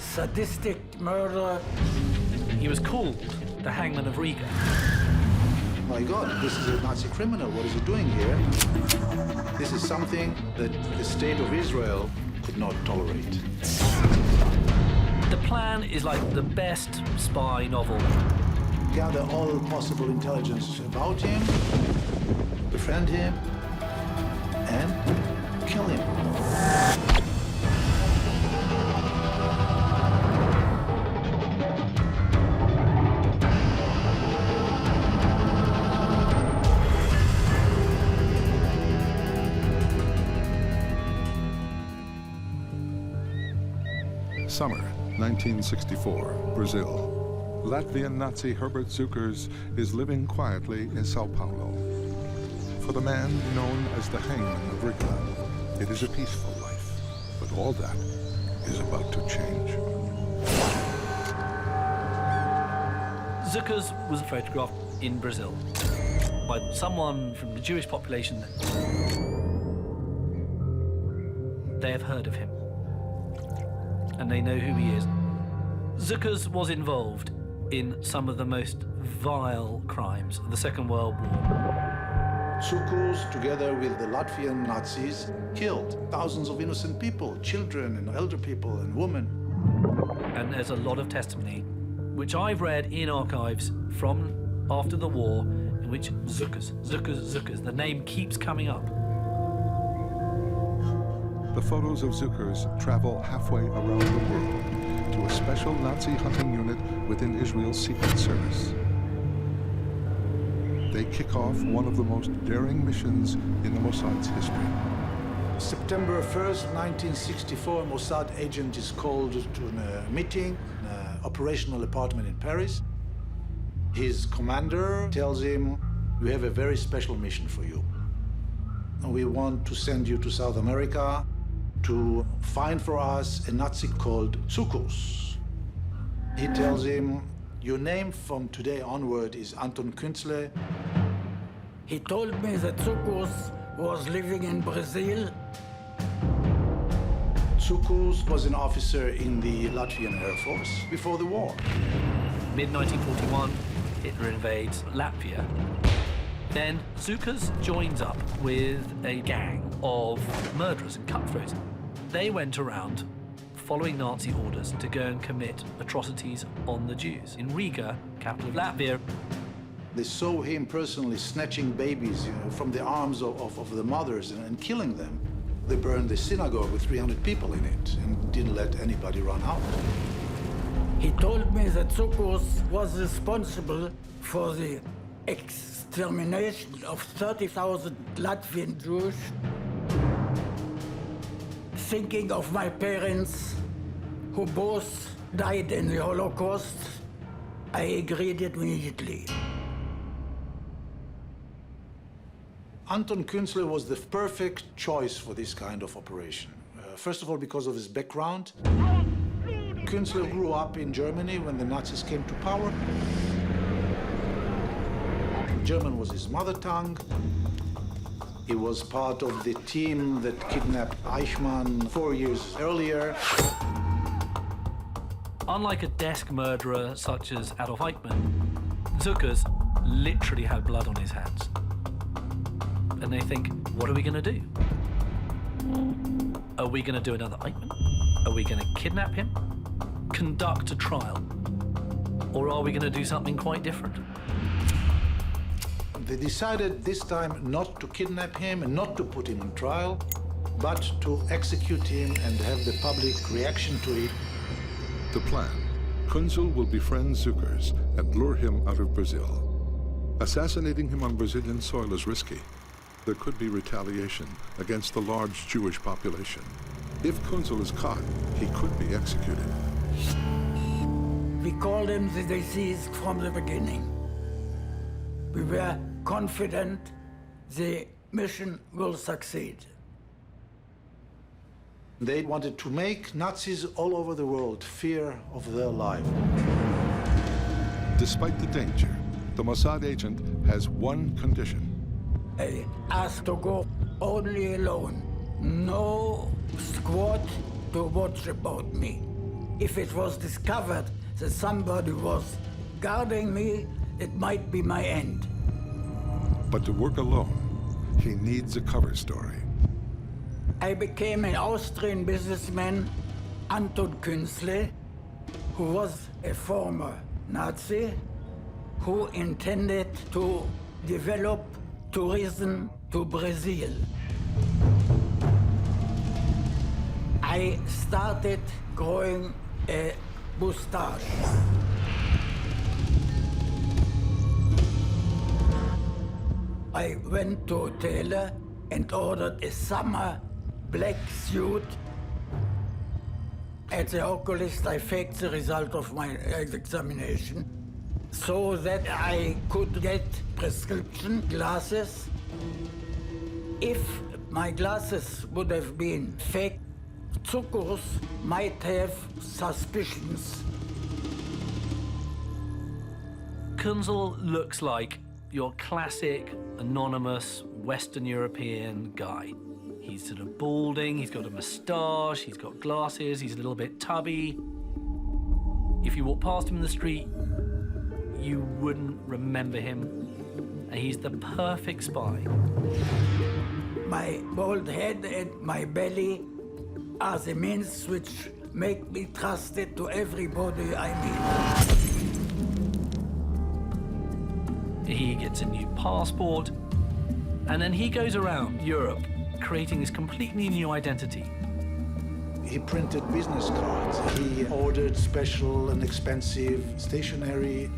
sadistic murderer. He was called the Hangman of Riga. My God, this is a Nazi criminal. What is he doing here? This is something that the state of Israel could not tolerate. The plan is like the best spy novel. Gather all possible intelligence about him, befriend him, and kill him. Summer 1964, Brazil. Latvian Nazi Herberts Cukurs is living quietly in Sao Paulo. For the man known as the Hangman of Riga, it is a peaceful life. But all that is about to change. Cukurs was photographed in Brazil by someone from the Jewish population. They have heard of him, and they know who he is. Cukurs was involved in some of the most vile crimes of the Second World War. Cukurs, together with the Latvian Nazis, killed thousands of innocent people, children and elder people and women. And there's a lot of testimony, which I've read in archives from after the war, in which Cukurs, the name keeps coming up. The photos of Cukurs travel halfway around the world to a special Nazi hunting unit within Israel's Secret Service. They kick off one of the most daring missions in the Mossad's history. September 1st, 1964, a Mossad agent is called to a meeting in an operational apartment in Paris. His commander tells him, "We have a very special mission for you. We want to send you to South America to find for us a Nazi called Cukurs." He tells him, "Your name from today onward is Anton Künzle." He told me that Cukurs was living in Brazil. Cukurs was an officer in the Latvian Air Force before the war. Mid-1941, Hitler invades Latvia. Then Cukurs joins up with a gang of murderers and cutthroats. They went around following Nazi orders to go and commit atrocities on the Jews. In Riga, capital of Latvia, They saw him personally snatching babies, from the arms of the mothers and killing them. They burned the synagogue with 300 people in it and didn't let anybody run out. He told me that Cukurs was responsible for the extermination of 30,000 Latvian Jews. Thinking of my parents, who both died in the Holocaust, I agreed immediately. Anton Künzle was the perfect choice for this kind of operation. First of all, because of his background. Künzle grew up in Germany when the Nazis came to power. German was his mother tongue. He was part of the team that kidnapped Eichmann 4 years earlier. unlike a desk murderer such as Adolf Eichmann, Cukurs literally had blood on his hands. And they think, what are we going to do? Are we going to do another Eichmann? Are we going to kidnap him? Conduct a trial? Or are we going to do something quite different? They decided this time not to kidnap him and not to put him on trial, but to execute him and have the public reaction to it. The plan: Künzle will befriend Cukurs and lure him out of Brazil. Assassinating him on Brazilian soil is risky. There could be retaliation against the large Jewish population. If Künzle is caught, he could be executed. We called him the deceased from the beginning. We were confident the mission will succeed. They wanted to make Nazis all over the world fear of their life. Despite the danger, the Mossad agent has one condition. I asked to go only alone. No squad to watch about me. If it was discovered that somebody was guarding me, it might be my end. But to work alone, he needs a cover story. I became an Austrian businessman, Anton Künzle, who was a former Nazi, who intended to develop tourism to Brazil. I started growing a mustache. I went to a tailor and ordered a summer black suit. At the oculist, I faked the result of my examination so that I could get prescription glasses. If my glasses would have been fake, Cukurs might have suspicions. Künzle looks like your classic, anonymous, Western European guy. He's sort of balding, he's got a moustache, he's got glasses, he's a little bit tubby. If you walk past him in the street, you wouldn't remember him. And he's the perfect spy. My bald head and my belly are the means which make me trusted to everybody I meet. He gets a new passport, and then he goes around Europe creating this completely new identity. He printed business cards. He ordered special and expensive stationery.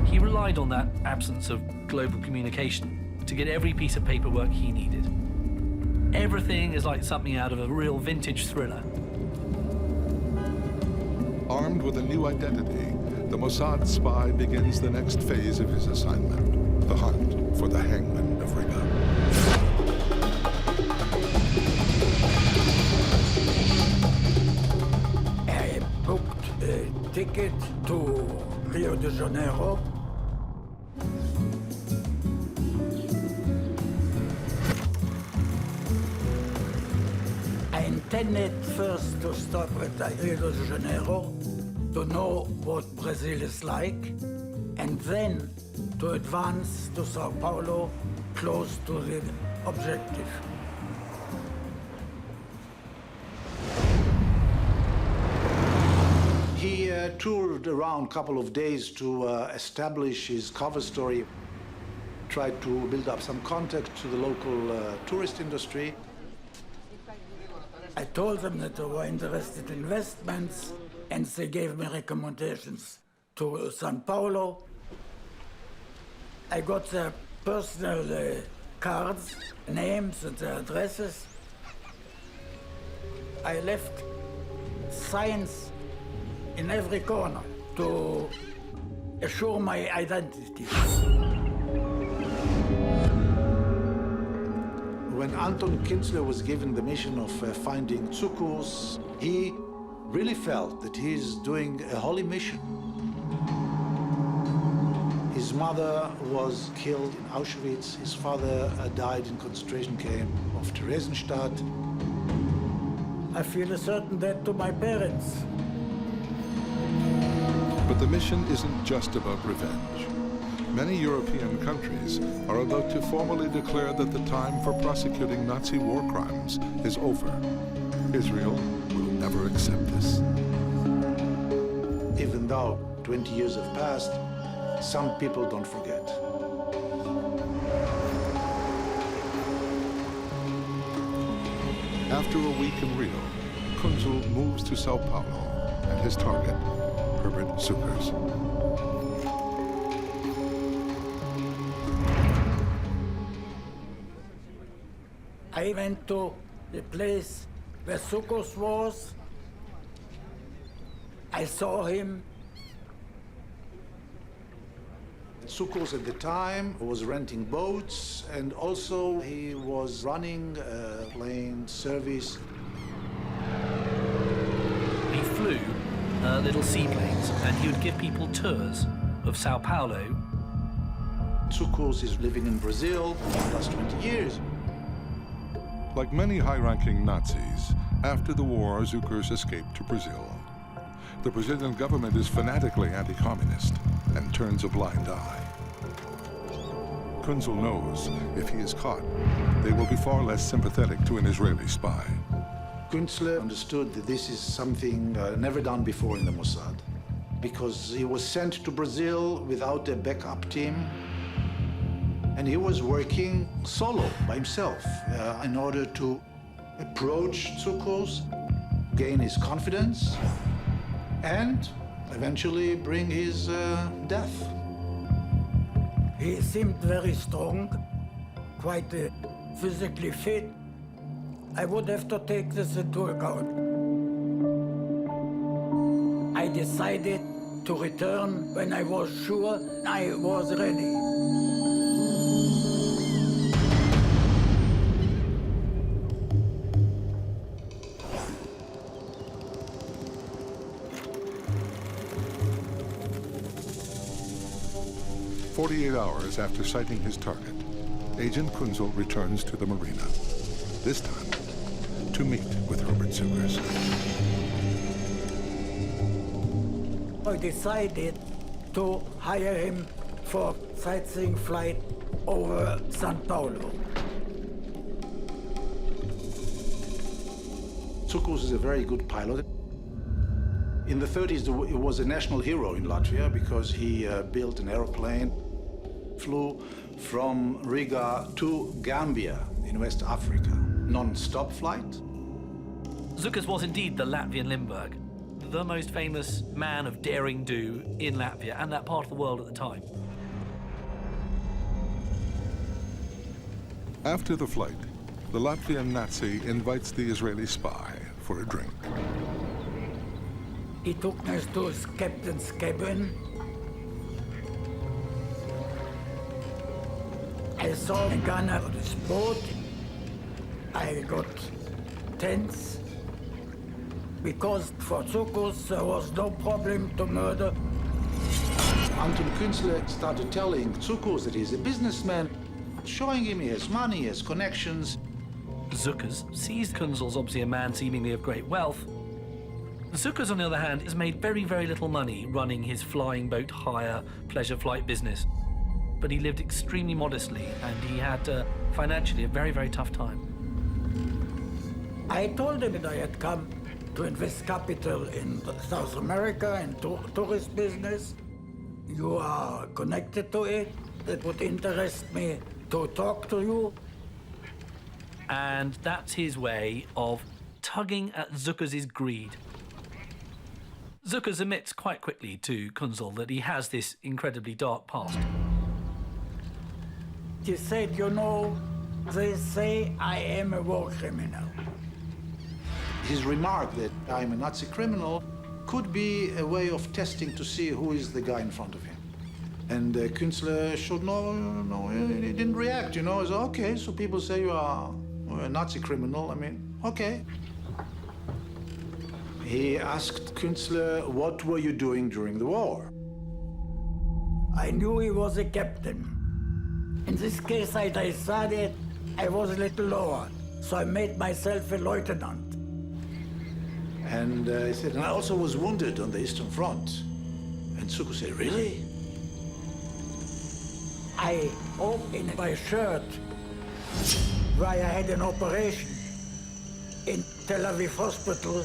He relied on that absence of global communication to get every piece of paperwork he needed. Everything is like something out of a real vintage thriller. Armed with a new identity, the Mossad spy begins the next phase of his assignment, the hunt for the Hangman of Riga. I booked a ticket to Rio de Janeiro. I intended first to stop at Rio de Janeiro to know what Brazil is like, and then to advance to Sao Paulo, close to the objective. He toured around a couple of days to establish his cover story, tried to build up some contact to the local tourist industry. I told them that they were interested in investments, and they gave me recommendations to São Paulo. I got their personal cards, names and their addresses. I left signs in every corner to assure my identity. When Anton Künzle was given the mission of finding Cukurs, he really felt that he's doing a holy mission. His mother was killed in Auschwitz. His father died in concentration camp of Theresienstadt. I feel a certain debt to my parents. But the mission isn't just about revenge. Many European countries are about to formally declare that the time for prosecuting Nazi war crimes is over. Israel will never accept this. Even though 20 years have passed, some people don't forget. After a week in Rio, Künzle moves to Sao Paulo and his target, Herberts Cukurs. I went to the place where Cukurs was. I saw him. Cukurs at the time was renting boats, and also he was running a plane service. He flew little seaplanes, and he would give people tours of Sao Paulo. Cukurs is living in Brazil for the last 20 years. Like many high-ranking Nazis, After the war, Cukurs escaped to Brazil. The Brazilian government is fanatically anti-communist and turns a blind eye. Kunzel knows if he is caught, they will be far less sympathetic to an Israeli spy. Kunzel understood that this is something never done before in the Mossad, because he was sent to Brazil without a backup team, and he was working solo by himself in order to approach Cukurs, gain his confidence, and eventually bring his death. He seemed very strong, quite physically fit. I would have to take this into account. I decided to return when I was sure I was ready. Hours after sighting his target, Agent Kunzel returns to the marina, this time to meet with Herberts Cukurs. I decided to hire him for sightseeing flight over Sao Paulo. Cukurs is a very good pilot. In the 30s, he was a national hero in Latvia because he built an airplane, flew from Riga to Gambia in West Africa. Non-stop flight. Cukurs was indeed the Latvian Limburg, the most famous man of daring do in Latvia and that part of the world at the time. After the flight, the Latvian Nazi invites the Israeli spy for a drink. He took me to his captain's cabin. I saw the gunner of his boat. I got tense because for Cukurs there was no problem to murder. Until Kunzel started telling Cukurs that he's a businessman, showing him he has money, he has connections. Cukurs sees Kunzel's obviously a man seemingly of great wealth. Cukurs, on the other hand, has made very, very little money running his flying boat hire pleasure flight business. But he lived extremely modestly, and he had financially a very, very tough time. I told him that I had come to invest capital in South America and tourist business. You are connected to it. It would interest me to talk to you. And that's his way of tugging at Cukurs' greed. Cukurs admits quite quickly to Kunzel that he has this incredibly dark past. He said, you know, they say I am a war criminal. His remark that I'm a Nazi criminal could be a way of testing to see who is the guy in front of him. And Kunzel showed no, he didn't react, you know. He said, okay, so people say you are a Nazi criminal, I mean, okay. He asked Kunzel, what were you doing during the war? I knew he was a captain. In this case, I decided I was a little lower, so I made myself a lieutenant. And he said, and I also was wounded on the Eastern Front. And Cukurs said, really? I opened my shirt where I had an operation in Tel Aviv hospital,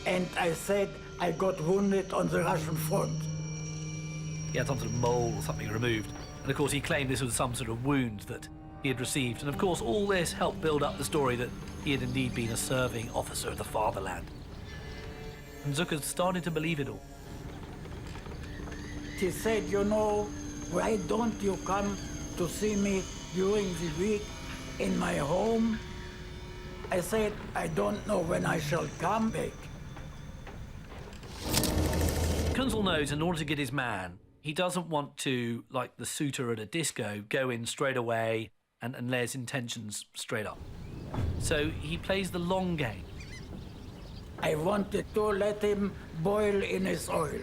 and I said I got wounded on the Russian front. He had some sort of mole or something removed. And of course he claimed this was some sort of wound that he had received. And of course all this helped build up the story that he had indeed been a serving officer of the fatherland. And Cukurs started to believe it all. He said, you know, why don't you come to see me during the week in my home? I said, I don't know when I shall come back. Kunzel knows in order to get his man, he doesn't want to, like the suitor at a disco, go in straight away and lay his intentions straight up. So he plays the long game. I wanted to let him boil in his oil.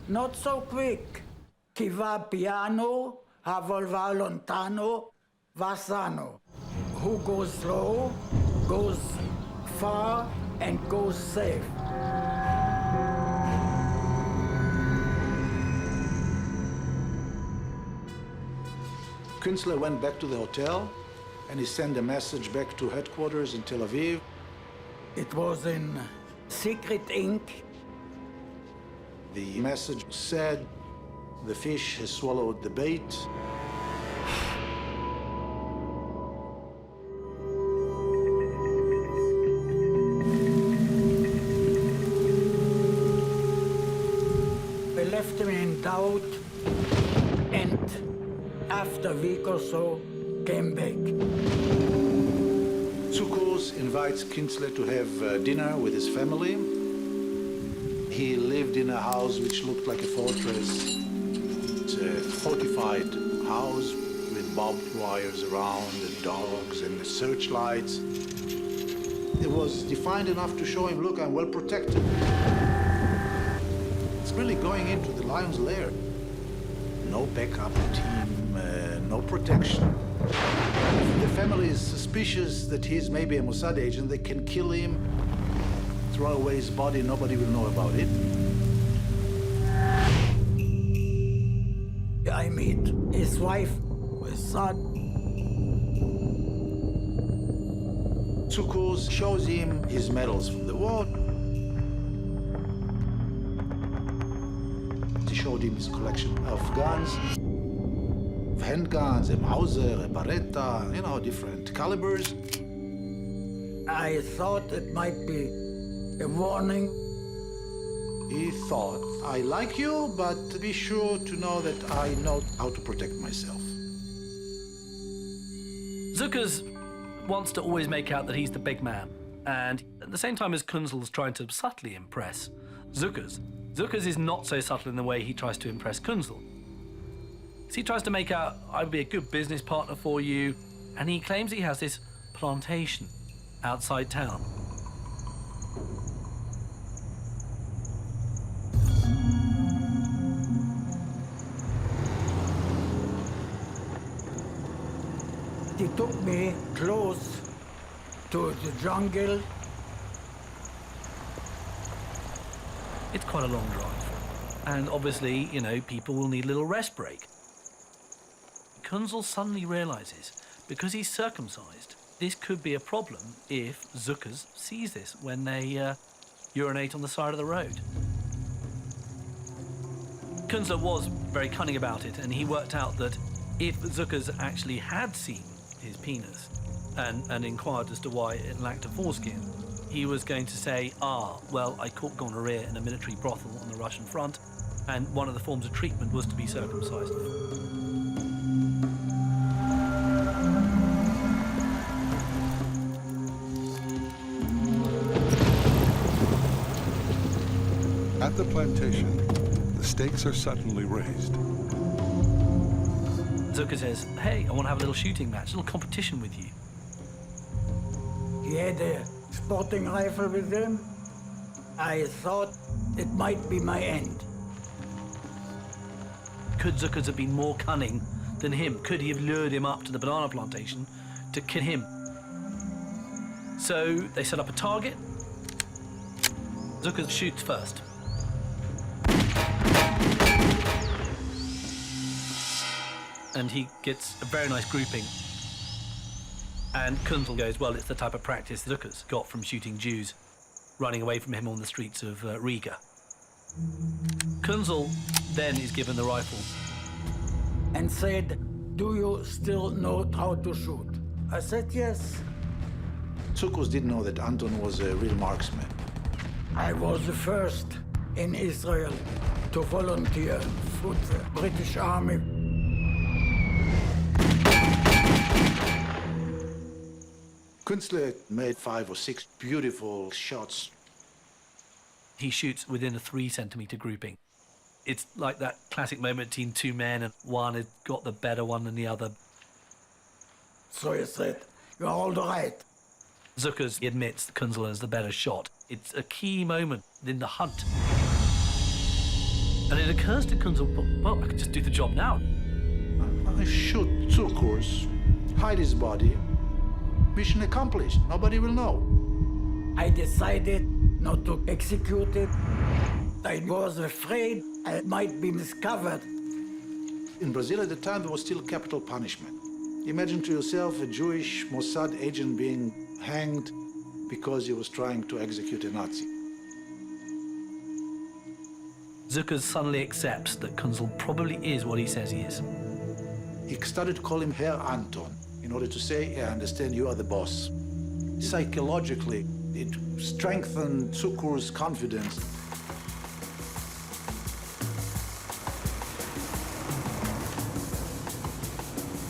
Not so quick. Chi va piano, a volva lontano, va sano. Who goes slow, goes far and goes safe. Künstler went back to the hotel and he sent a message back to headquarters in Tel Aviv. It was in secret ink. The message said, "The fish has swallowed the bait." I left him in doubt, and after a week or so, came back. Cukurs invites Künstler to have dinner with his family. He lived in a house which looked like a fortress. It's a fortified house with barbed wires around, and dogs and searchlights. It was defined enough to show him, look, I'm well protected. It's really going into the lion's lair. No backup team, no protection. If the family is suspicious that he's maybe a Mossad agent, they can kill him, throw away his body, nobody will know about it. I meet his wife, his son. Cukurs shows him his medals from the war. He showed him his collection of guns, handguns, a Mauser, a Beretta, you know, different calibers. I thought it might be a warning. He thought, I like you, but be sure to know that I know how to protect myself. Cukurs wants to always make out that he's the big man, and at the same time as Künzel's trying to subtly impress Cukurs, Cukurs is not so subtle in the way he tries to impress Künzel. So he tries to make out, I would be a good business partner for you, and he claims he has this plantation outside town. He took me close to the jungle. It's quite a long drive, and obviously, you know, people will need a little rest break. Künzel suddenly realizes, because he's circumcised, this could be a problem if Cukurs sees this when they urinate on the side of the road. Künzel was very cunning about it, and he worked out that if Cukurs actually had seen his penis and inquired as to why it lacked a foreskin, he was going to say, well, I caught gonorrhea in a military brothel on the Russian front, and one of the forms of treatment was to be circumcised. At the plantation, the stakes are suddenly raised. Cukurs says, hey, I want to have a little shooting match, a little competition with you. He had a sporting rifle with him. I thought it might be my end. Could Cukurs have been more cunning than him? Could he have lured him up to the banana plantation to kill him? So they set up a target. Cukurs shoots first. And he gets a very nice grouping. And Künzel goes, well, it's the type of practice Cukurs got from shooting Jews running away from him on the streets of Riga. Künzel then is given the rifle. And said, do you still know how to shoot? I said, yes. Cukurs didn't know that Anton was a real marksman. I was the first in Israel to volunteer for the British Army. Künstler made 5 or 6 beautiful shots. He shoots within a 3-centimeter grouping. It's like that classic moment between two men and one has got the better one than the other. So he said, you're all right. Cukurs admits that Künzel is the better shot. It's a key moment in the hunt. And it occurs to Künzel, well, I could just do the job now. I shoot Cukurs, hide his body, mission accomplished. Nobody will know. I decided not to execute it. I was afraid I might be discovered. In Brazil at the time, there was still capital punishment. Imagine to yourself a Jewish Mossad agent being hanged because he was trying to execute a Nazi. Cukurs suddenly accepts that Kunzel probably is what he says he is. He started to call him Herr Anton in order to say, yeah, I understand you are the boss. Psychologically, it strengthened Cukurs' confidence.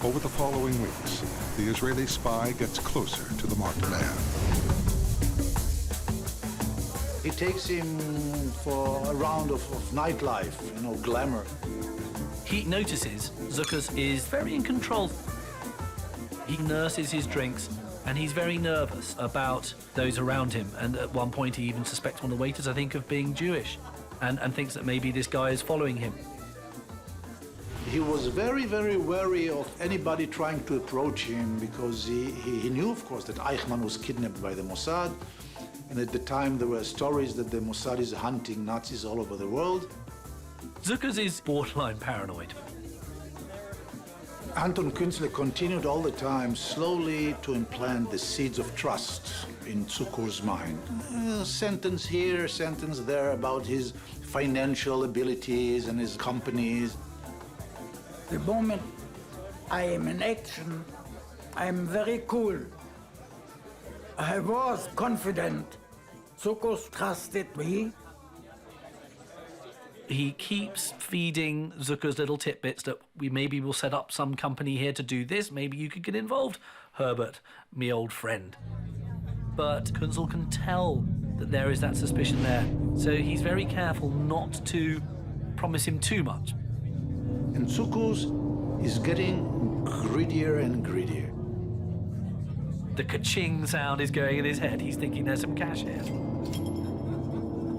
Over the following weeks, the Israeli spy gets closer to the marked man. He takes him for a round of nightlife, you know, glamour. He notices Cukurs is very in control. He nurses his drinks, and he's very nervous about those around him. And at one point, he even suspects one of the waiters, I think, of being Jewish, and thinks that maybe this guy is following him. He was very, very wary of anybody trying to approach him because he knew, of course, that Eichmann was kidnapped by the Mossad. And at the time, there were stories that the Mossad is hunting Nazis all over the world. Cukurs is borderline paranoid. Anton Künzle continued all the time slowly to implant the seeds of trust in Cukurs' mind. Sentence here, sentence there about his financial abilities and his companies. The moment I am in action, I'm very cool. I was confident. Cukurs trusted me. He keeps feeding Cukurs little tidbits that we maybe will set up some company here to do this. Maybe you could get involved, Herbert, me old friend. But Kunzel can tell that there is that suspicion there. So he's very careful not to promise him too much. And Cukurs is getting greedier and greedier. The ka-ching sound is going in his head. He's thinking there's some cash here.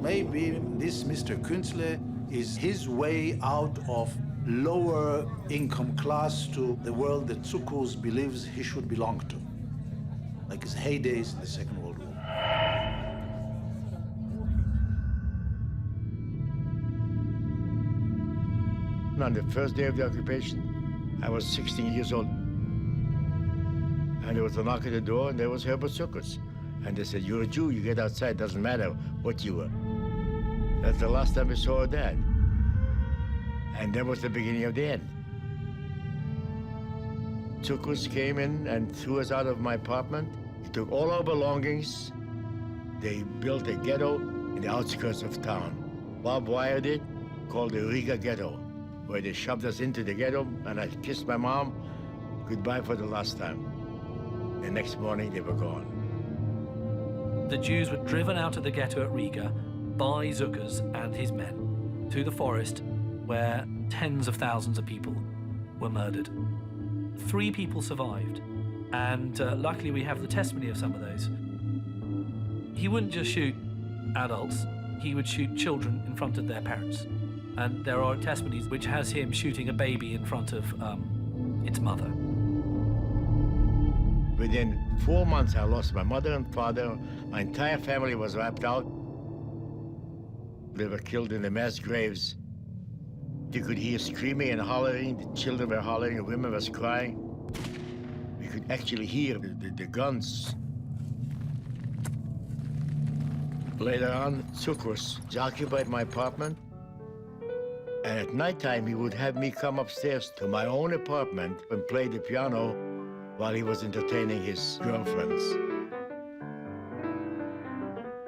Maybe this Mr. Künzle is his way out of lower income class to the world that Cukurs believes he should belong to, like his heydays in the Second World War. On the first day of the occupation, I was 16 years old. And there was a knock at the door, and there was Herberts Cukurs. And they said, "You're a Jew, you get outside, doesn't matter what you were." That's the last time I saw her dad. And that was the beginning of the end. Cukurs came in and threw us out of my apartment. He took all our belongings. They built a ghetto in the outskirts of town. Bob wired it, called the Riga ghetto, where they shoved us into the ghetto, and I kissed my mom goodbye for the last time. The next morning, they were gone. The Jews were driven out of the ghetto at Riga by Cukurs and his men to the forest where tens of thousands of people were murdered. 3 people survived, and luckily we have the testimony of some of those. He wouldn't just shoot adults, he would shoot children in front of their parents. And there are testimonies which has him shooting a baby in front of its mother. Within 4 months, I lost my mother and father. My entire family was wiped out. They were killed in the mass graves. You could hear screaming and hollering. The children were hollering, the women was crying. We could actually hear the guns. Later on, Cukurs occupied my apartment. And at nighttime, he would have me come upstairs to my own apartment and play the piano while he was entertaining his girlfriends.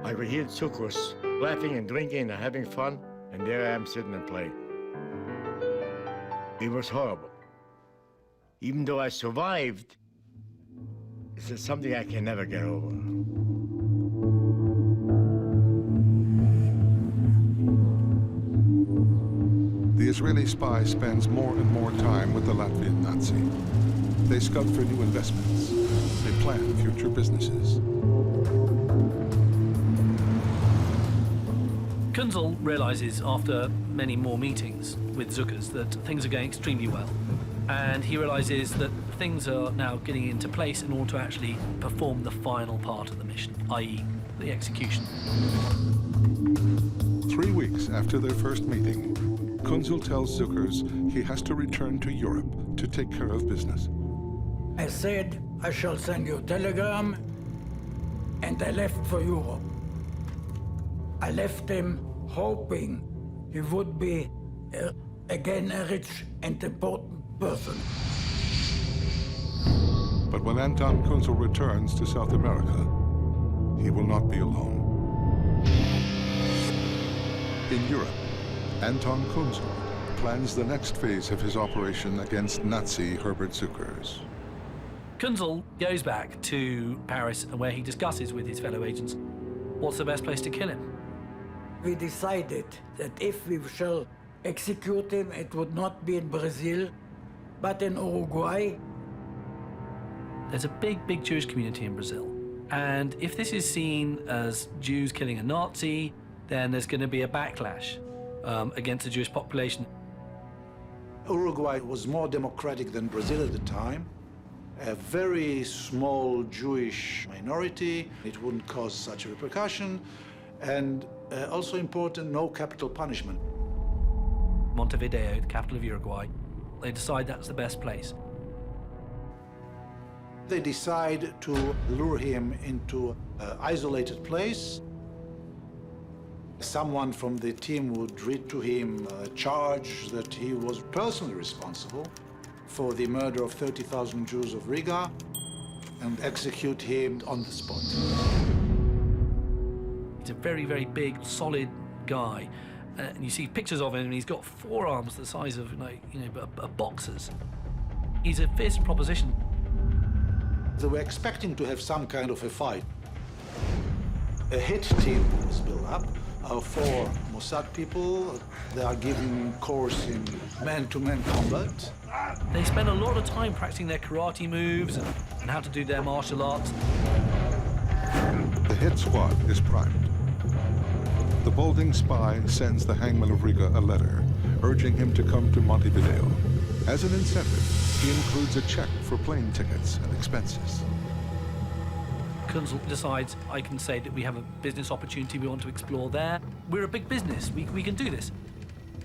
I could hear Cukurs laughing and drinking and having fun, and there I am sitting and playing. It was horrible. Even though I survived, it's something I can never get over. The Israeli spy spends more and more time with the Latvian Nazi. They scout for new investments. They plan future businesses. Kunzel realizes after many more meetings with Cukurs that things are going extremely well. And he realizes that things are now getting into place in order to actually perform the final part of the mission, i.e. the execution. 3 weeks after their first meeting, Kunzel tells Cukurs he has to return to Europe to take care of business. I said, I shall send you a telegram, and I left for Europe. I left him hoping he would be again a rich and important person. But when Anton Kunzel returns to South America, he will not be alone. In Europe, Anton Kunzel plans the next phase of his operation against Nazi Herberts Cukurs. Kunzel goes back to Paris where he discusses with his fellow agents what's the best place to kill him. We decided that if we shall execute him, it would not be in Brazil, but in Uruguay. There's a big Jewish community in Brazil. And if this is seen as Jews killing a Nazi, then there's going to be a backlash against the Jewish population. Uruguay was more democratic than Brazil at the time. A very small Jewish minority. It wouldn't cause such a repercussion. And also important, no capital punishment. Montevideo, the capital of Uruguay, they decide that's the best place. They decide to lure him into an isolated place. Someone from the team would read to him a charge that he was personally responsible for the murder of 30,000 Jews of Riga and execute him on the spot. He's a very big, solid guy. And you see pictures of him, and he's got forearms the size of, a boxer's. He's a fierce proposition. They were expecting to have some kind of a fight. A hit team was built up. Our 4 Mossad people, they are giving course in man-to-man combat. They spend a lot of time practicing their karate moves and how to do their martial arts. The hit squad is primed. The balding spy sends the Hangman of Riga a letter urging him to come to Montevideo. As an incentive, he includes a check for plane tickets and expenses. Kunzel decides, I can say that we have a business opportunity we want to explore there. We're a big business, we can do this.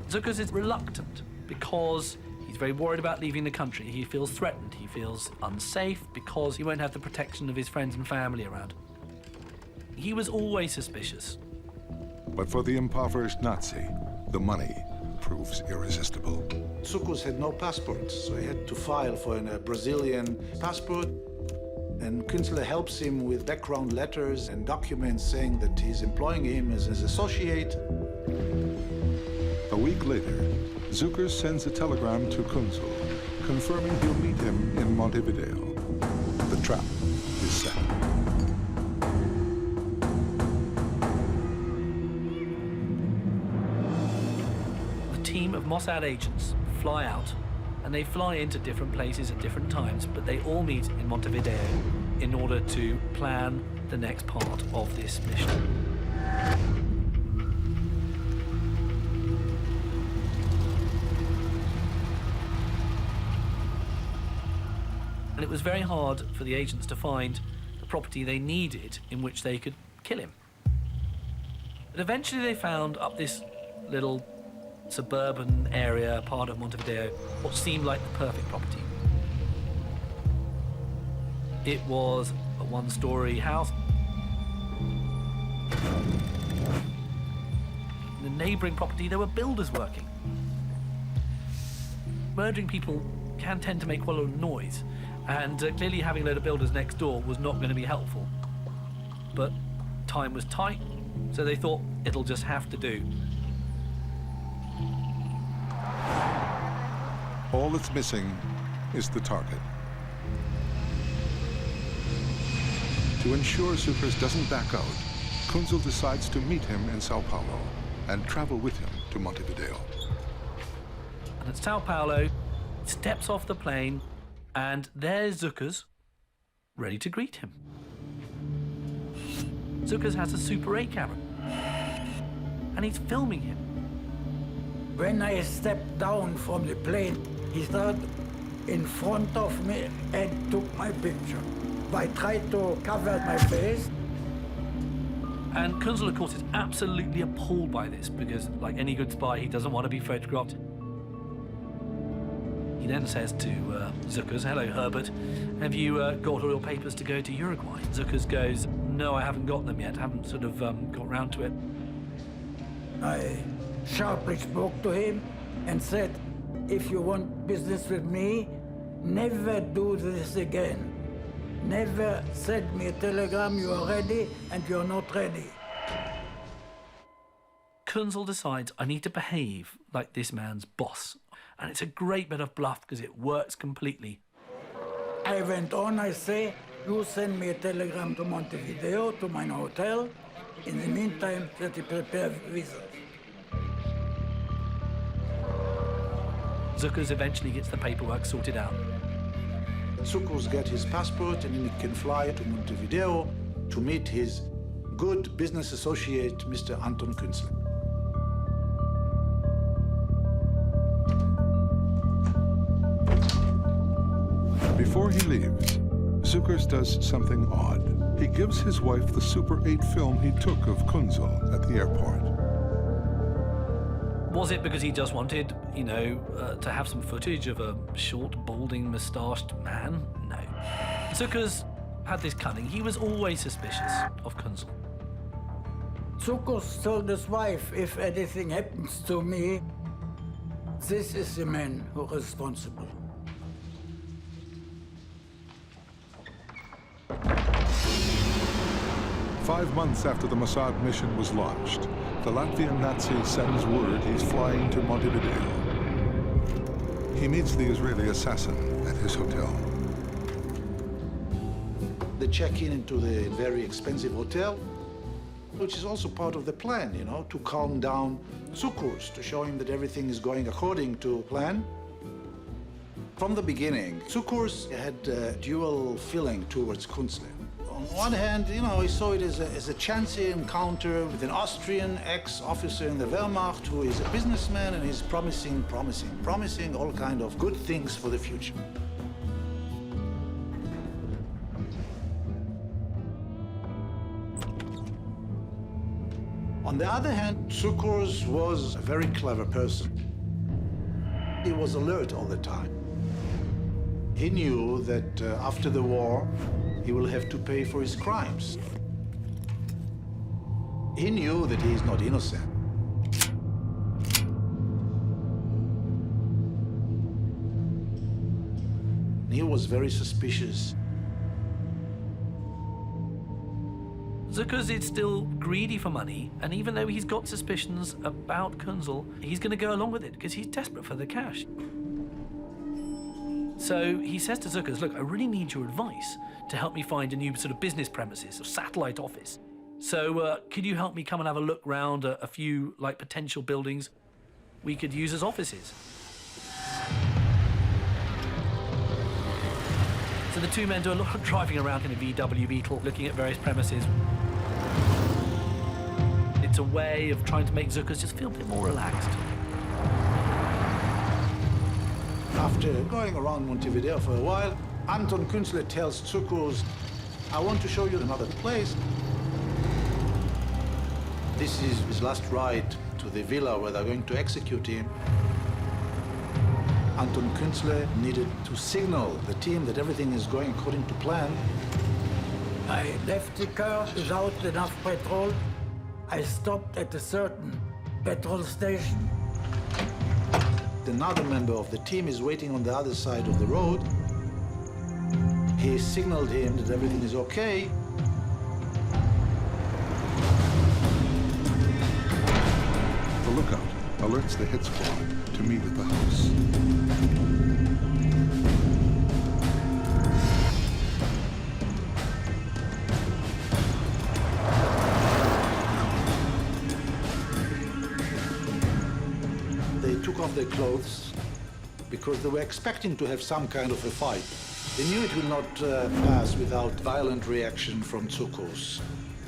Cukurs is reluctant because he's very worried about leaving the country. He feels threatened, he feels unsafe because he won't have the protection of his friends and family around. He was always suspicious. But for the impoverished Nazi, the money proves irresistible. Cukurs had no passport, so he had to file for a Brazilian passport. And Kunzel helps him with background letters and documents saying that he's employing him as his associate. A week later, Cukurs sends a telegram to Kunzel, confirming he'll meet him in Montevideo. The trap is set. The team of Mossad agents fly out, and they fly into different places at different times, but they all meet in Montevideo in order to plan the next part of this mission. And it was very hard for the agents to find the property they needed in which they could kill him. But eventually they found up this little suburban area, part of Montevideo, what seemed like the perfect property. It was a one-story house. In the neighboring property, there were builders working. Murdering people can tend to make quite a lot of noise, and clearly having a load of builders next door was not going to be helpful. But time was tight, so they thought it'll just have to do. All that's missing is the target. To ensure Cukurs doesn't back out, Kunzel decides to meet him in Sao Paulo and travel with him to Montevideo. And at Sao Paulo, he steps off the plane, and there's Cukurs, ready to greet him. Cukurs has a Super 8 camera, and he's filming him. When I stepped down from the plane, he started in front of me and took my picture. I tried to cover my face. And Kunzel, of course, is absolutely appalled by this because, like any good spy, he doesn't want to be photographed. He then says to Cukurs, "Hello, Herbert, have you got all your papers to go to Uruguay?" Cukurs goes, "No, I haven't got them yet. Haven't sort of got round to it." I sharply spoke to him and said, "If you want business with me, never do this again. Never send me a telegram, you are ready, and you're not ready." Kunzel decides, I need to behave like this man's boss. And it's a great bit of bluff because it works completely. I went on, I say, "You send me a telegram to Montevideo, to my hotel. In the meantime, that you prepare visa." Cukurs eventually gets the paperwork sorted out. Cukurs get his passport and he can fly to Montevideo to meet his good business associate, Mr. Anton Kunzel. Before he leaves, Cukurs does something odd. He gives his wife the Super 8 film he took of Kunzel at the airport. Was it because he just wanted, to have some footage of a short, balding, moustached man? No. Cukurs had this cunning. He was always suspicious of Kunzel. Cukurs told his wife, "If anything happens to me, this is the man who is responsible." Five months after the Mossad mission was launched, the Latvian Nazi sends word he's flying to Montevideo. He meets the Israeli assassin at his hotel. They check in into the very expensive hotel, which is also part of the plan, to calm down Cukurs, to show him that everything is going according to plan. From the beginning, Cukurs had a dual feeling towards Kunzel. On one hand, he saw it as a chancy encounter with an Austrian ex-officer in the Wehrmacht who is a businessman and is promising all kind of good things for the future. On the other hand, Cukurs was a very clever person. He was alert all the time. He knew that after the war, he will have to pay for his crimes. He knew that he is not innocent. He was very suspicious. Cukurs is still greedy for money, and even though he's got suspicions about Kunzel, he's going to go along with it because he's desperate for the cash. So he says to Cukurs, "Look, I really need your advice to help me find a new sort of business premises, a satellite office. So could you help me come and have a look round a few potential buildings we could use as offices?" So the two men do a lot of driving around in a VW Beetle, looking at various premises. It's a way of trying to make Cukurs just feel a bit more relaxed. After going around Montevideo for a while, Anton Kunzel tells Cukurs, "I want to show you another place. This is his last ride to the villa where they're going to execute him." Anton Kunzel needed to signal the team that everything is going according to plan. I left the car without enough petrol. I stopped at a certain petrol station. Another member of the team is waiting on the other side of the road. He signaled him that everything is okay. The lookout alerts the hit squad to meet at the house. They took off their clothes because they were expecting to have some kind of a fight. They knew it will not pass without violent reaction from Cukurs.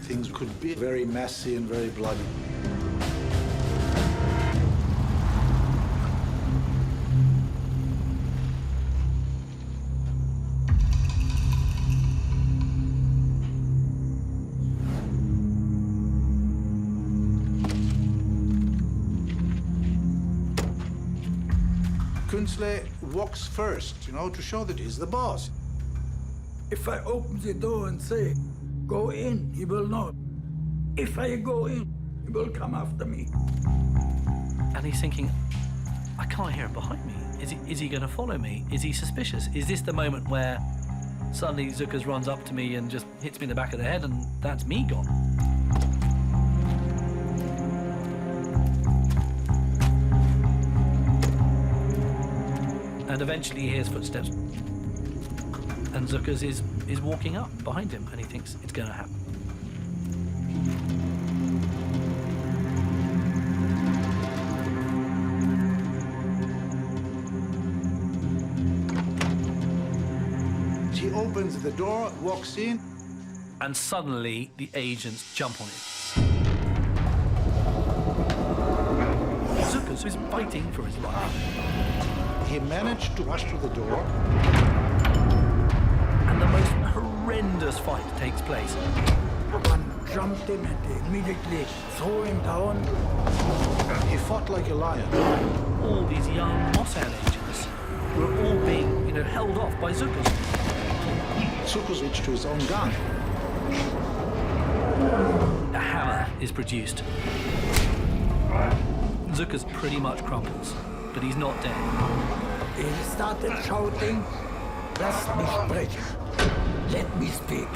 Things could be very messy and very bloody. Künzle walks first, to show that he's the boss. If I open the door and say, go in, he will not. If I go in, he will come after me. And he's thinking, I can't hear him behind me. Is he going to follow me? Is he suspicious? Is this the moment where suddenly Cukurs runs up to me and just hits me in the back of the head and that's me gone? And eventually he hears footsteps. And Cukurs is walking up behind him and he thinks it's going to happen. He opens the door, walks in. And suddenly the agents jump on him. Cukurs is fighting for his life. He managed to rush through the door. And the most horrendous fight takes place. One jumped him and they immediately threw him down. He fought like a lion. All these young Mossad agents were all being, held off by Cukurs. Cukurs reached to his own gun. A hammer is produced. Cukurs pretty much crumples, but he's not dead. He started shouting, "Lass mich sprechen. Let me speak."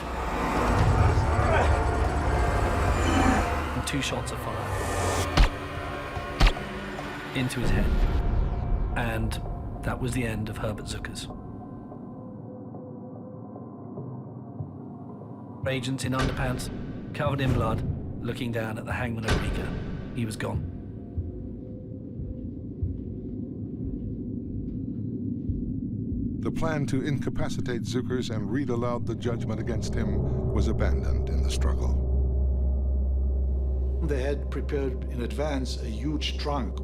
And 2 shots are fired into his head. And that was the end of Herberts Cukurs. Agents in underpants, covered in blood, looking down at the Hangman of Riga. He was gone. The plan to incapacitate Cukurs and read aloud the judgment against him was abandoned in the struggle. They had prepared in advance a huge trunk.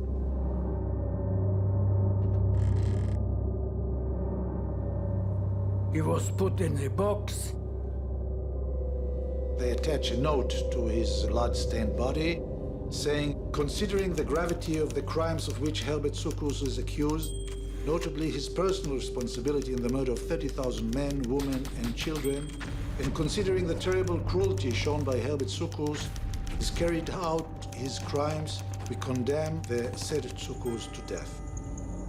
He was put in a box. They attach a note to his blood-stained body, saying, considering the gravity of the crimes of which Herberts Cukurs is accused, notably his personal responsibility in the murder of 30,000 men, women, and children, and considering the terrible cruelty shown by Herberts Cukurs, has carried out his crimes, we condemn the said Cukurs to death.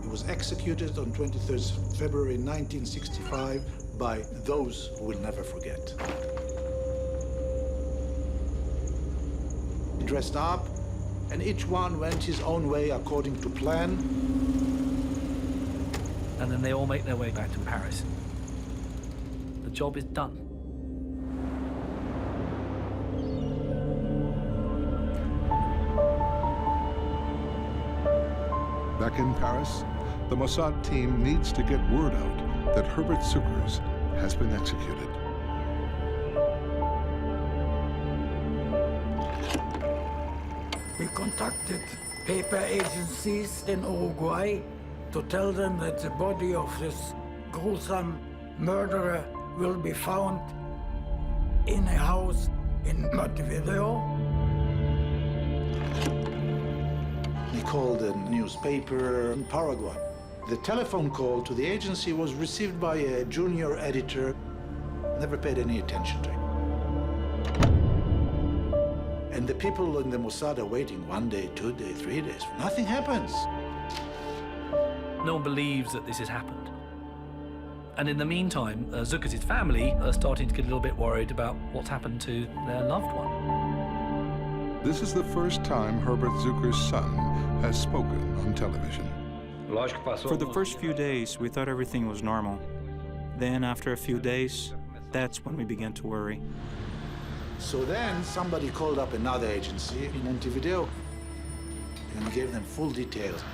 He was executed on 23rd February 1965 by those who will never forget. He dressed up, and each one went his own way according to plan. And then they all make their way back to Paris. The job is done. Back in Paris, the Mossad team needs to get word out that Herberts Cukurs has been executed. We contacted paper agencies in Uruguay to tell them that the body of this gruesome murderer will be found in a house in Montevideo. He called a newspaper in Paraguay. The telephone call to the agency was received by a junior editor, never paid any attention to him. And the people in the Mossad are waiting 1 day, 2 days, 3 days. Nothing happens. No one believes that this has happened. And in the meantime, Cukurs' family are starting to get a little bit worried about what's happened to their loved one. This is the first time Herberts Cukurs' son has spoken on television. For the first few days, we thought everything was normal. Then, after a few days, that's when we began to worry. So then somebody called up another agency in Montevideo and gave them full details.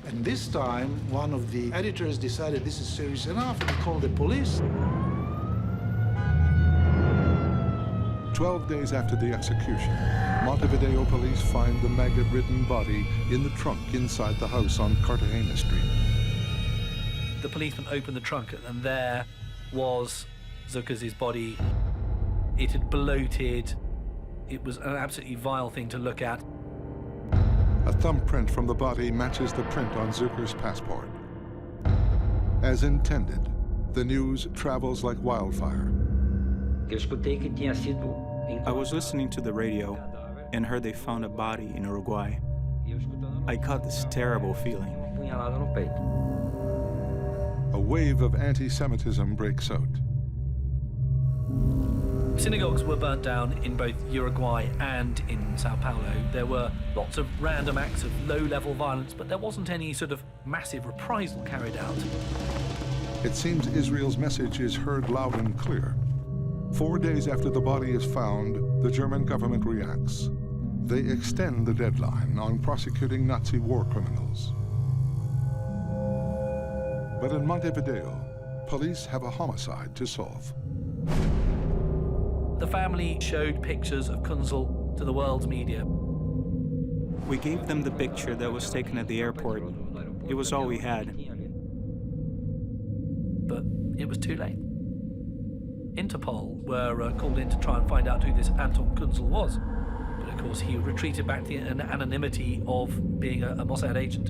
And this time, one of the editors decided this is serious enough and called the police. 12 days after the execution, Montevideo police find the maggot-ridden body in the trunk inside the house on Cartagena Street. The policeman opened the trunk and there was Cukurs' body. It had bloated. It was an absolutely vile thing to look at. A thumbprint from the body matches the print on Cukurs' passport. As intended, the news travels like wildfire. I was listening to the radio and heard they found a body in Uruguay. I got this terrible feeling. A wave of anti-Semitism breaks out. Synagogues were burnt down in both Uruguay and in Sao Paulo. There were lots of random acts of low-level violence, but there wasn't any sort of massive reprisal carried out. It seems Israel's message is heard loud and clear. 4 days after the body is found, the German government reacts. They extend the deadline on prosecuting Nazi war criminals. But in Montevideo, police have a homicide to solve. The family showed pictures of Kunzel to the world's media. We gave them the picture that was taken at the airport. It was all we had. But it was too late. Interpol were called in to try and find out who this Anton Kunzel was. But of course, he retreated back to the anonymity of being a Mossad agent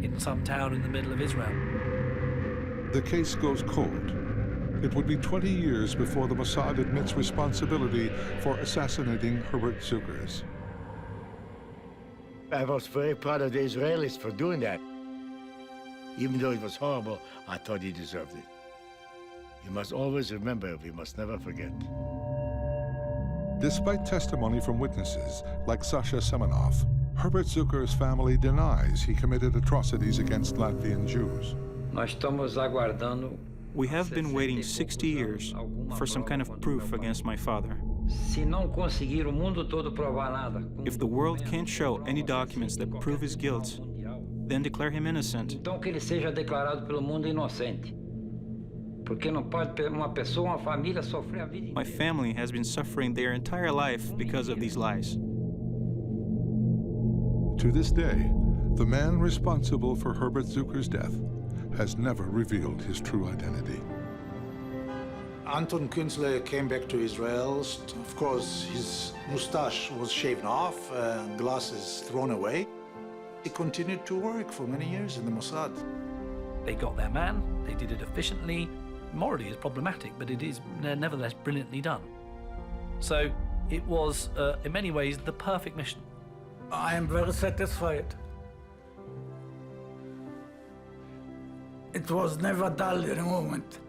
in some town in the middle of Israel. The case goes cold. It would be 20 years before the Mossad admits responsibility for assassinating Herberts Cukurs. I was very proud of the Israelis for doing that. Even though it was horrible, I thought he deserved it. You must always remember, we must never forget. Despite testimony from witnesses like Sasha Semenov, Herberts Cukurs' family denies he committed atrocities against Latvian Jews. We have been waiting 60 years for some kind of proof against my father. If the world can't show any documents that prove his guilt, then declare him innocent. My family has been suffering their entire life because of these lies. To this day, the man responsible for Herberts Cukurs' death has never revealed his true identity. Anton Kunzel came back to Israel. Of course, his mustache was shaven off, glasses thrown away. He continued to work for many years in the Mossad. They got their man, they did it efficiently. Morally it's problematic, but it is nevertheless brilliantly done. So it was, in many ways, the perfect mission. I am very satisfied. It was never dull in a moment.